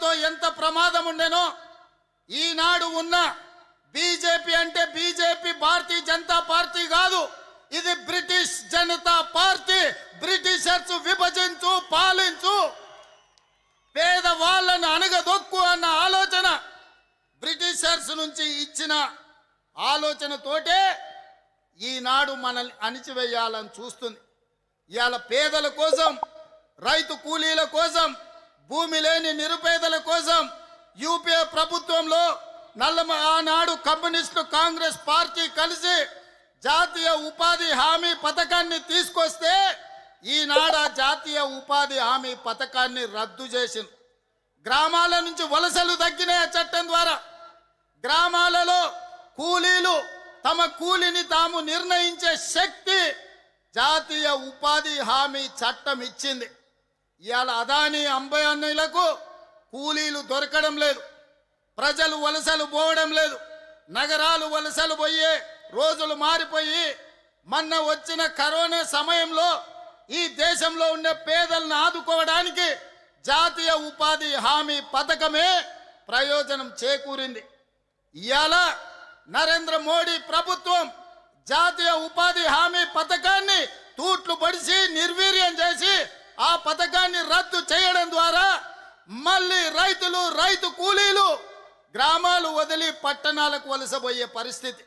విధానంతో ఎంత ప్రమాదం ఉండేనో ఈనాడు ఉన్న బీజేపీ అంటే బీజేపీ భారతీయ జనతా పార్టీ కాదు, ఇది బ్రిటిష్ జనతా పార్టీ. బ్రిటిషర్స్ విభజించు పాలించు పేదవాళ్ళను అణగదొక్కు అన్న ఆలోచన బ్రిటిషర్స్ నుంచి ఇచ్చిన ఆలోచనతోటే ఈనాడు మనల్ని అణిచివేయాలని చూస్తుంది. ఇవాళ పేదల కోసం, రైతు కూలీల కోసం, భూమి లేని నిరుపేదల కోసం యూపీఏ ప్రభుత్వంలో ఆనాడు కమ్యూనిస్టు కాంగ్రెస్ పార్టీ కలిసి జాతీయ ఉపాధి హామీ పథకాన్ని తీసుకొస్తే ఈనాడు ఆ జాతీయ ఉపాధి హామీ పథకాన్ని రద్దు చేసింది. గ్రామాల నుంచి వలసలు తగ్గినాయి. ఆ చట్టం ద్వారా గ్రామాలలో కూలీలు తమ కూలిని తాము నిర్ణయించే శక్తి జాతీయ ఉపాధి హామీ చట్టం ఇచ్చింది. ఇవాళ అదానీ అంబానీలకు కూలీలు దొరకడం లేదు, ప్రజలు వలసలు పోవడం లేదు, నగరాలు వలసలు పోయే రోజులు మారిపోయి మొన్న వచ్చిన కరోనా సమయంలో ఈ దేశంలో ఉండే పేదలను ఆదుకోవడానికి జాతీయ ఉపాధి హామీ పథకమే ప్రయోజనం చేకూరింది. ఇవాళ నరేంద్ర మోడీ ప్రభుత్వం జాతీయ ఉపాధి హామీ పథకాన్ని తూట్లు పడిసి నిర్వీర్యం చేసి ఆ పథకాన్ని రద్దు చేయడం ద్వారా మళ్ళీ రైతులు, రైతు కూలీలు గ్రామాలు వదిలి పట్టణాలకు వలసపోయే పరిస్థితి.